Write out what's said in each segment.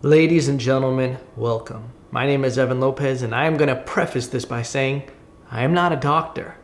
Ladies and gentlemen, welcome. My name is Evan Lopez, and I am going to preface this by saying I am not a doctor,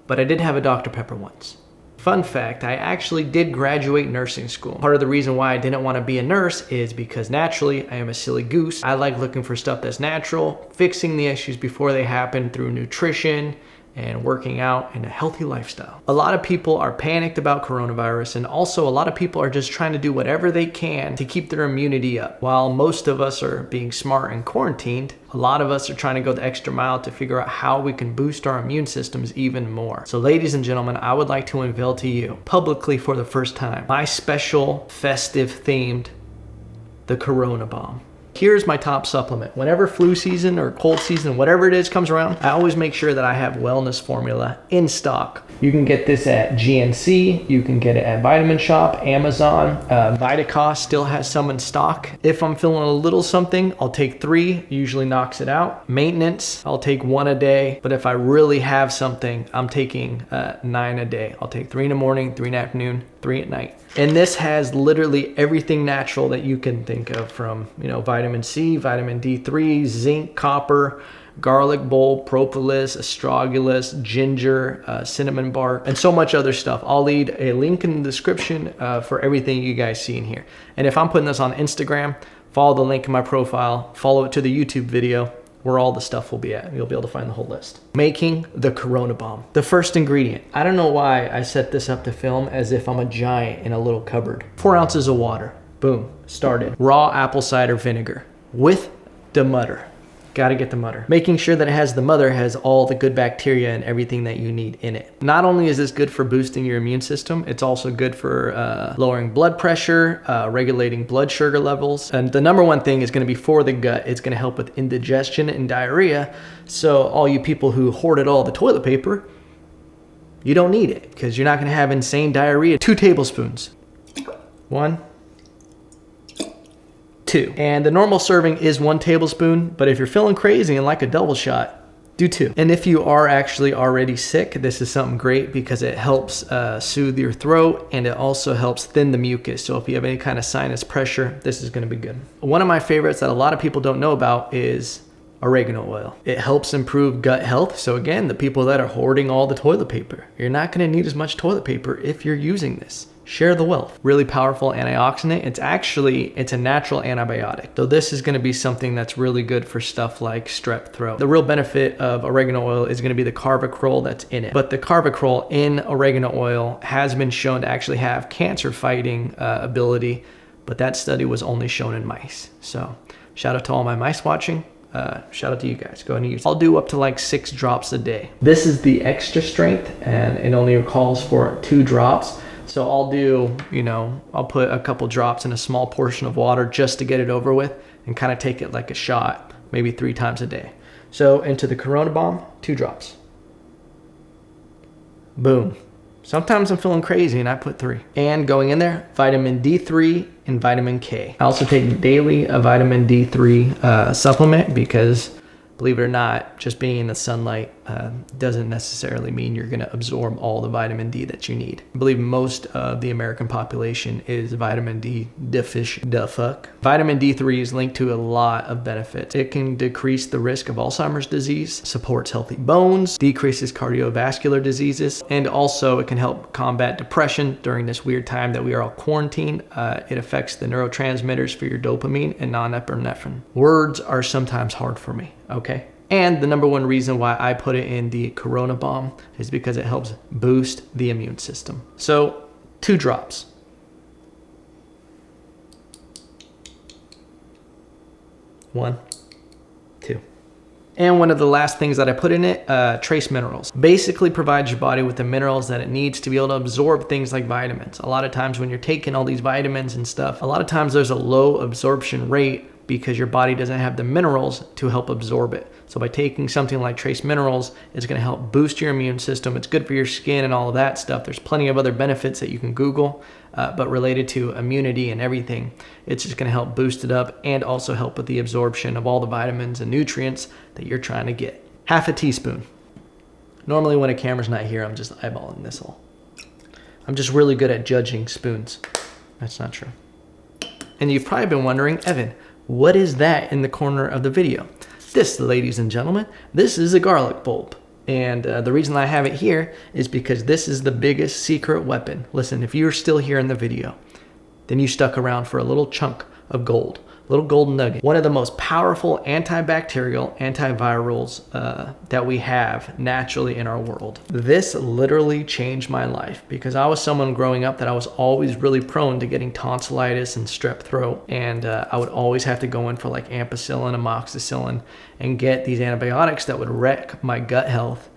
but I did have a Dr. Pepper once. Fun fact, I actually did graduate nursing school. Part of the reason why I didn't want to be a nurse is because naturally I am a silly goose. I like looking for stuff that's natural, fixing the issues before they happen through nutrition and working out and a healthy lifestyle. A lot of people are panicked about coronavirus, and also a lot of people are just trying to do whatever they can to keep their immunity up. While most of us are being smart and quarantined, a lot of us are trying to go the extra mile to figure out how we can boost our immune systems even more. So ladies and gentlemen, I would like to unveil to you publicly for the first time my special festive themed, the Corona Bomb. Here's my top supplement. Whenever flu season or cold season, whatever it is comes around, I always make sure that I have wellness formula in stock. You can get this at GNC, you can get it at Vitamin Shop, Amazon, Vitacost still has some in stock. If I'm feeling a little something, I'll take 3, usually knocks it out. Maintenance, I'll take 1 a day, but if I really have something, I'm taking 9 a day. I'll take 3 in the morning, 3 in the afternoon, 3 at night. And this has literally everything natural that you can think of, from, vitamin C, vitamin D3, zinc, copper, garlic bulb, propolis, astragalus, ginger, cinnamon bark, and so much other stuff. I'll leave a link in the description for everything you guys see in here. And if I'm putting this on Instagram, follow the link in my profile, follow it to the YouTube video where all the stuff will be at. You'll be able to find the whole list. Making the Corona Bomb. The first ingredient. I don't know why I set this up to film as if I'm a giant in a little cupboard. 4 ounces of water. Boom, started. Raw apple cider vinegar with the mother. Gotta get the mother. Making sure that it has the mother has all the good bacteria and everything that you need in it. Not only is this good for boosting your immune system, it's also good for lowering blood pressure, regulating blood sugar levels. And the number one thing is gonna be for the gut. It's gonna help with indigestion and diarrhea. So all you people who hoarded all the toilet paper, you don't need it because you're not gonna have insane diarrhea. 2 tablespoons. 1, 2. And the normal serving is 1 tablespoon, but if you're feeling crazy and like a double shot, do 2. And if you are actually already sick, this is something great because it helps soothe your throat, and it also helps thin the mucus. So if you have any kind of sinus pressure, this is gonna be good. One of my favorites that a lot of people don't know about is oregano oil. It helps improve gut health. So again, the people that are hoarding all the toilet paper, you're not gonna need as much toilet paper if you're using this. Share the wealth. Really powerful antioxidant. It's a natural antibiotic. So this is gonna be something that's really good for stuff like strep throat. The real benefit of oregano oil is gonna be the carvacrol that's in it. But the carvacrol in oregano oil has been shown to actually have cancer fighting ability, but that study was only shown in mice. So shout out to all my mice watching. Shout out to you guys. Go ahead and use it. I'll do up to like 6 drops a day. This is the extra strength, and it only calls for 2 drops. So I'll do, I'll put a couple drops in a small portion of water just to get it over with and kind of take it like a shot, maybe 3 times a day. So into the Corona Bomb, 2 drops. Boom. Sometimes I'm feeling crazy and I put 3. And going in there, vitamin D3 and vitamin K. I also take daily a vitamin D3 supplement because, believe it or not, just being in the sunlight doesn't necessarily mean you're going to absorb all the vitamin D that you need. I believe most of the American population is vitamin D deficient. The fuck? Vitamin D3 is linked to a lot of benefits. It can decrease the risk of Alzheimer's disease, supports healthy bones, decreases cardiovascular diseases, and also it can help combat depression during this weird time that we are all quarantined. It affects the neurotransmitters for your dopamine and norepinephrine. Words are sometimes hard for me, okay? And the number one reason why I put it in the Corona Bomb is because it helps boost the immune system. So 2 drops. 1, 2. And one of the last things that I put in it, trace minerals. Basically provides your body with the minerals that it needs to be able to absorb things like vitamins. A lot of times when you're taking all these vitamins and stuff, a lot of times there's a low absorption rate because your body doesn't have the minerals to help absorb it. So by taking something like trace minerals, it's gonna help boost your immune system. It's good for your skin and all of that stuff. There's plenty of other benefits that you can Google, but related to immunity and everything, it's just gonna help boost it up and also help with the absorption of all the vitamins and nutrients that you're trying to get. Half a teaspoon. Normally when a camera's not here, I'm just eyeballing this all. I'm just really good at judging spoons. That's not true. And you've probably been wondering, Evan, what is that in the corner of the video? This, ladies and gentlemen, this is a garlic bulb. And the reason I have it here is because this is the biggest secret weapon. Listen, if you're still here in the video, then you stuck around for a little chunk of gold, little golden nugget. One of the most powerful antibacterial, antivirals that we have naturally in our world. This literally changed my life because I was someone growing up that I was always really prone to getting tonsillitis and strep throat. And I would always have to go in for like ampicillin, amoxicillin, and get these antibiotics that would wreck my gut health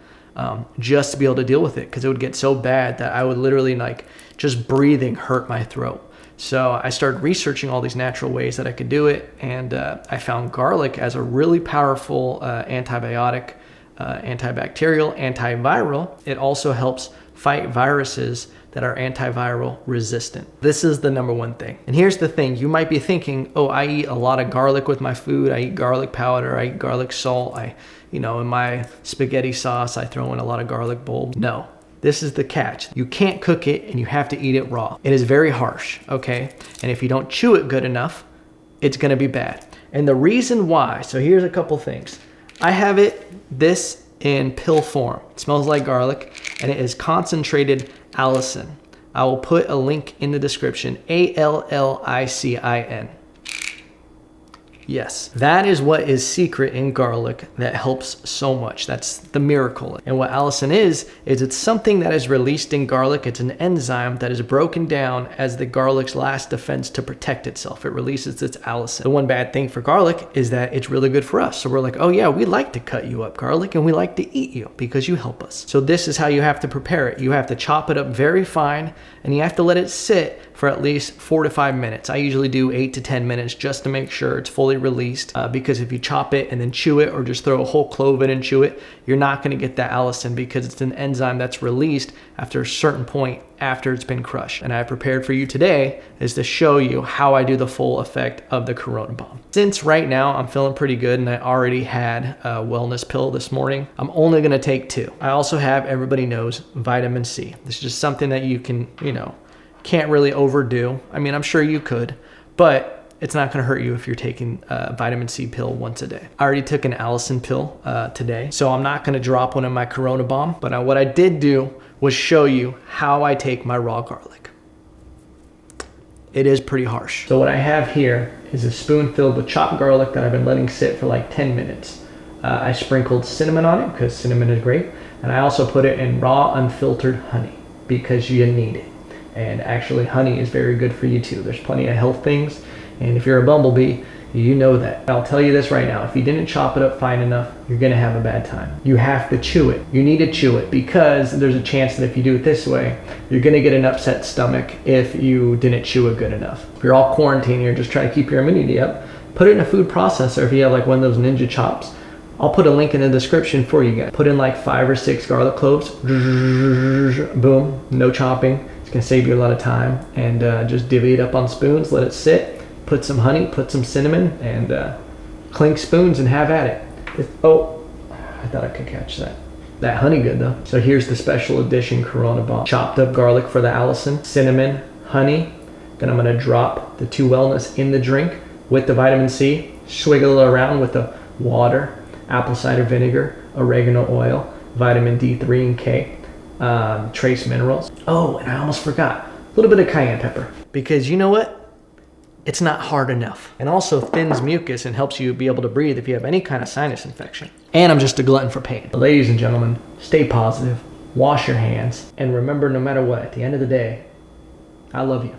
just to be able to deal with it, because it would get so bad that I would literally like just breathing hurt my throat. So I started researching all these natural ways that I could do it, and I found garlic as a really powerful antibiotic, antibacterial, antiviral. It also helps fight viruses that are antiviral resistant. This is the number one thing. And here's the thing, you might be thinking, oh, I eat a lot of garlic with my food. I eat garlic powder, I eat garlic salt. In my spaghetti sauce, I throw in a lot of garlic bulbs. No. This is the catch. You can't cook it and you have to eat it raw. It is very harsh, okay? And if you don't chew it good enough, it's gonna be bad. And the reason why, so here's a couple things. I have this in pill form. It smells like garlic, and it is concentrated allicin. I will put a link in the description, ALLICIN. Yes, that is what is secret in garlic that helps so much. That's the miracle. And what allicin is it's something that is released in garlic. It's an enzyme that is broken down as the garlic's last defense to protect itself. It releases its allicin. The one bad thing for garlic is that it's really good for us. So we're like, oh yeah, we like to cut you up, garlic, and we like to eat you because you help us. So this is how you have to prepare it. You have to chop it up very fine, and you have to let it sit for at least 4 to 5 minutes. I usually do 8 to 10 minutes just to make sure it's fully released, because if you chop it and then chew it, or just throw a whole clove in and chew it, you're not going to get that allicin, because it's an enzyme that's released after a certain point after it's been crushed. And I prepared for you today is to show you how I do the full effect of the Corona Bomb. Since right now I'm feeling pretty good and I already had a wellness pill this morning, I'm only going to take 2. I also have, everybody knows, vitamin C. This is just something that you can, can't really overdo. I mean, I'm sure you could, but it's not going to hurt you if you're taking a vitamin C pill once a day. I already took an allicin pill today, so I'm not going to drop one in my Corona Bomb, but what I did do was show you how I take my raw garlic. It is pretty harsh. So what I have here is a spoon filled with chopped garlic that I've been letting sit for like 10 minutes. I sprinkled cinnamon on it because cinnamon is great, and I also put it in raw unfiltered honey because you need it. And actually honey is very good for you too. There's plenty of health things, and if you're a bumblebee, you know that. I'll tell you this right now, if you didn't chop it up fine enough, you're gonna have a bad time. You have to chew it. You need to chew it, because there's a chance that if you do it this way, you're gonna get an upset stomach if you didn't chew it good enough. If you're all quarantined, you're just trying to keep your immunity up, put it in a food processor. If you have like one of those Ninja chops, I'll put a link in the description for you guys. Put in like 5 or 6 garlic cloves, boom, no chopping. It's gonna save you a lot of time, and just divvy it up on spoons, let it sit, put some honey, put some cinnamon, and clink spoons and have at it. Oh, I thought I could catch that. That honey good though. So here's the special edition Corona Bomb. Chopped up garlic for the allicin, cinnamon, honey. Then I'm gonna drop the 2 wellness in the drink with the vitamin C, swiggle it around with the water, apple cider vinegar, oregano oil, vitamin D3 and K, trace minerals. Oh, and I almost forgot, a little bit of cayenne pepper, because you know what? It's not hard enough. And also thins mucus and helps you be able to breathe if you have any kind of sinus infection. And I'm just a glutton for pain. Ladies and gentlemen, stay positive, wash your hands, and remember, no matter what, at the end of the day, I love you.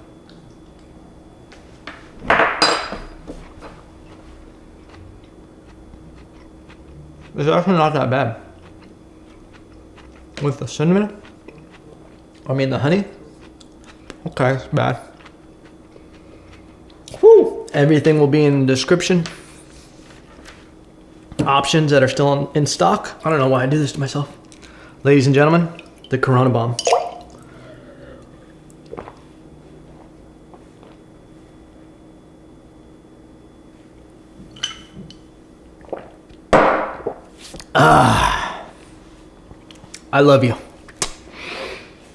It's actually not that bad. With the cinnamon, the honey, okay, it's bad. Whew. Everything will be in the description. Options that are still in stock. I don't know why I do this to myself. Ladies and gentlemen, the Corona Bomb. I love you.